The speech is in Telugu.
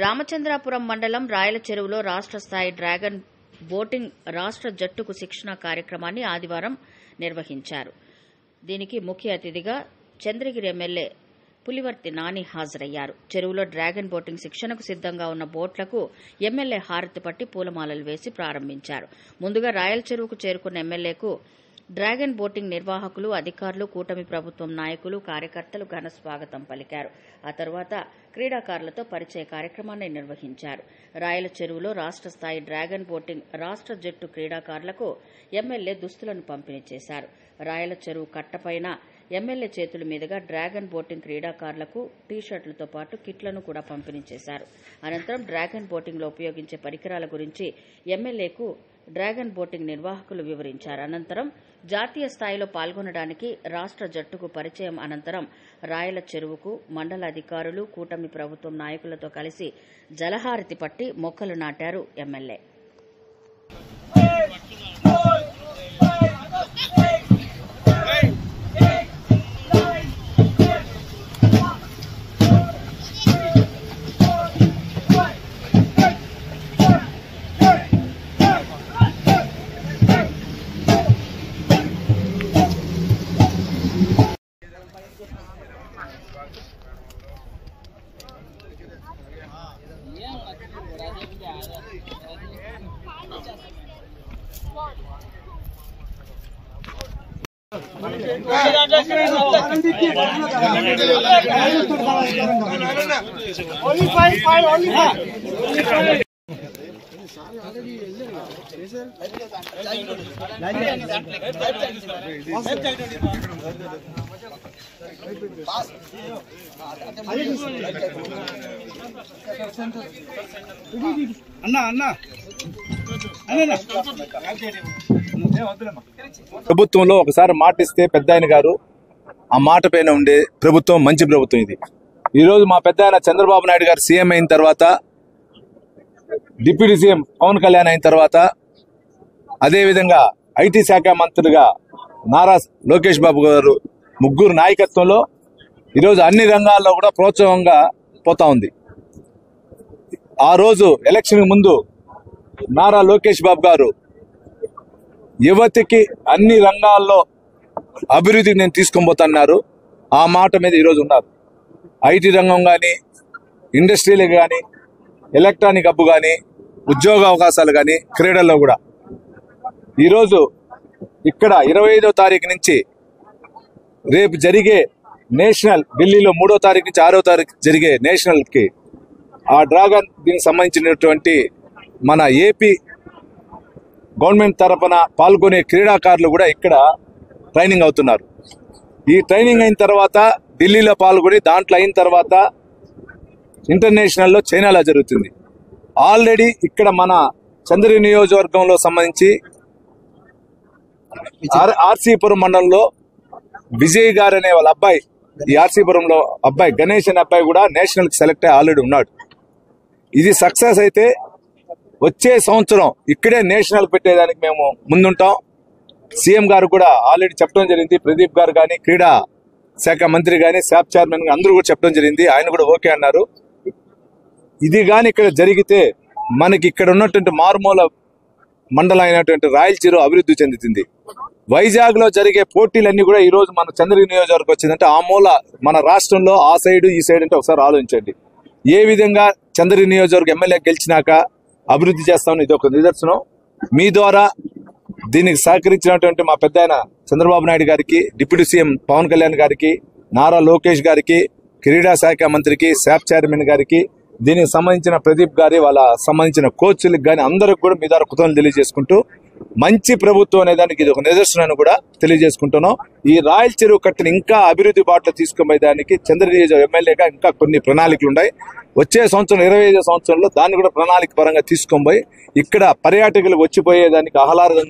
రామచంద్రాపురం మండలం రాయల చెరువులో రాష్ట్ర స్థాయి డ్రాగన్ బోటింగ్ రాష్ట్ర జట్టుకు శిక్షణ కార్యక్రమాన్ని ఆదివారం నిర్వహించారు. దీనికి ముఖ్య అతిథిగా చంద్రగిరి ఎమ్మెల్యే పులివర్తి నాని హాజరయ్యారు. చెరువులో డ్రాగన్ బోటింగ్ శిక్షణకు సిద్దంగా ఉన్న బోట్లకు ఎమ్మెల్యే హారతి పట్టి పూలమాలలు వేసి ప్రారంభించారు. ముందుగా రాయల చెరువుకు చేరుకున్న ఎమ్మెల్యేకు డ్రాగన్ బోటింగ్ నిర్వాహకులు, అధికారులు, కూటమి ప్రభుత్వం నాయకులు, కార్యకర్తలు ఘన స్వాగతం పలికారు. ఆ తర్వాత క్రీడాకారులతో పరిచయ కార్యక్రమాన్ని నిర్వహించారు. రాయల చెరువులో రాష్ట్ర స్థాయి డ్రాగన్ బోటింగ్ రాష్ట్ర జట్టు క్రీడాకారులకు ఎమ్మెల్యే దుస్తులను పంపిణీ చేశారు. రాయల చెరువు కట్టపైన ఎమ్మెల్యే చేతుల మీదుగా డ్రాగన్ బోటింగ్ క్రీడాకారులకు టీషర్టులతో పాటు కిట్లను కూడా పంపిణీ చేశారు. అనంతరం డ్రాగన్ బోటింగ్ లో ఉపయోగించే పరికరాల గురించి ఎమ్మెల్యేకు డ్రాగన్ బోటింగ్ నిర్వాహకులు వివరించారు. అనంతరం జాతీయ స్థాయిలో పాల్గొనడానికి రాష్ట్ర జట్టుకు పరిచయం అనంతరం రాయల చెరువుకు మండల అధికారులు, కూటమి ప్రభుత్వం నాయకులతో కలిసి జలహారతి పట్టి మొక్కలు నాటారు ఎమ్మెల్యే. ప్రభుత్వంలో ఒకసారి మాట ఇస్తే పెద్ద ఆయన గారు ఆ మాట పైన ఉండే ప్రభుత్వం మంచి ప్రభుత్వం ఇది. ఈరోజు మా పెద్ద ఆయన చంద్రబాబు నాయుడు గారు సీఎం అయిన తర్వాత, డిప్యూటీ సీఎం పవన్ కళ్యాణ్ అయిన తర్వాత, అదేవిధంగా ఐటీ శాఖ మంత్రిగా నారా లోకేష్ బాబు గారు ముగ్గురు నాయకత్వంలో ఈరోజు అన్ని రంగాల్లో కూడా ప్రోత్సాహంగా పోతా ఉంది. ఆ రోజు ఎలక్షన్ ముందు నారా లోకేష్ బాబు గారు యువతికి అన్ని రంగాల్లో అభివృద్ధికి నేను తీసుకొని పోతున్నారు. ఆ మాట మీద ఈరోజు ఉన్నారు. ఐటీ రంగం కానీ, ఇండస్ట్రీలు కానీ, ఎలక్ట్రానిక్ హబ్ కానీ, ఉద్యోగ అవకాశాలు కానీ, క్రీడల్లో కూడా ఈరోజు ఇక్కడ 25వ తారీఖు నుంచి రేపు జరిగే నేషనల్, ఢిల్లీలో 3వ తారీఖు నుంచి 6వ తారీఖు జరిగే నేషనల్కి ఆ డ్రాగన్ దీనికి సంబంధించినటువంటి మన ఏపీ గవర్నమెంట్ తరఫున పాల్గొనే క్రీడాకారులు కూడా ఇక్కడ ట్రైనింగ్ అవుతున్నారు. ఈ ట్రైనింగ్ అయిన తర్వాత ఢిల్లీలో పాల్గొని దాంట్లో అయిన తర్వాత ఇంటర్నేషనల్లో చైనాలో జరుగుతుంది. ఆల్రెడీ ఇక్కడ మన చంద్రగిరి నియోజకవర్గంలో సంబంధించి ఆర్సీపురం మండలంలో విజయ్ గారు అనే వాళ్ళ అబ్బాయి, ఈ ఆర్సీపురంలో అబ్బాయి గణేష్ అనే అబ్బాయి కూడా నేషనల్ కి సెలెక్ట్ అయ్యి ఆల్రెడీ ఉన్నాడు. ఇది సక్సెస్ అయితే వచ్చే సంవత్సరం ఇక్కడే నేషనల్ పెట్టేదానికి మేము ముందుంటాం. సీఎం గారు కూడా ఆల్రెడీ చెప్పడం జరిగింది. ప్రదీప్ గారు కానీ, క్రీడా శాఖ మంత్రి కానీ, శాప్ చైర్మన్ అందరూ కూడా చెప్పడం జరిగింది. ఆయన కూడా ఓకే అన్నారు. ఇది కానీ ఇక్కడ జరిగితే మనకి ఇక్కడ ఉన్నటువంటి మారుమూల మండలం అయినటువంటి రాయల చెరువు అభివృద్ధి చెందుతుంది. వైజాగ్ లో జరిగే పోటీలన్నీ కూడా ఈ రోజు మన చంద్రగిరి నియోజకవర్గం వచ్చిందంటే ఆ మూల మన రాష్ట్రంలో ఆ సైడ్ ఈ సైడ్ అంటే ఒకసారి ఆలోచించండి. ఏ విధంగా చంద్రగిరి నియోజకవర్గం ఎమ్మెల్యే గెలిచినాక అభివృద్ధి చేస్తామని ఇది ఒక నిదర్శనం. మీ ద్వారా దీనికి సహకరించినటువంటి మా పెద్ద ఆయన చంద్రబాబు నాయుడు గారికి, డిప్యూటీ సీఎం పవన్ కళ్యాణ్ గారికి, నారా లోకేష్ గారికి, క్రీడా శాఖ మంత్రికి, శాప్ చైర్మన్ గారికి, దీనికి సంబంధించిన ప్రదీప్ గారి వాళ్ళ సంబంధించిన కోచ్లకు కానీ అందరికి కూడా మీ ద్వారా కృతజ్ఞతలు తెలియజేసుకుంటూ మంచి ప్రభుత్వం అనే దానికి ఇది ఒక నిదర్శనాన్ని కూడా తెలియజేసుకుంటున్నాం. ఈ రాయల చెరువు కట్టిన ఇంకా అభివృద్ధి బాటలో తీసుకుపోయేదానికి చంద్రగిరి ఎమ్మెల్యేగా ఇంకా కొన్ని ప్రణాళికలు ఉన్నాయి. వచ్చే సంవత్సరం 25వ సంవత్సరంలో దాన్ని కూడా ప్రణాళిక పరంగా తీసుకొని పోయి ఇక్కడ పర్యాటకులకు వచ్చిపోయేదానికి ఆహ్లాదం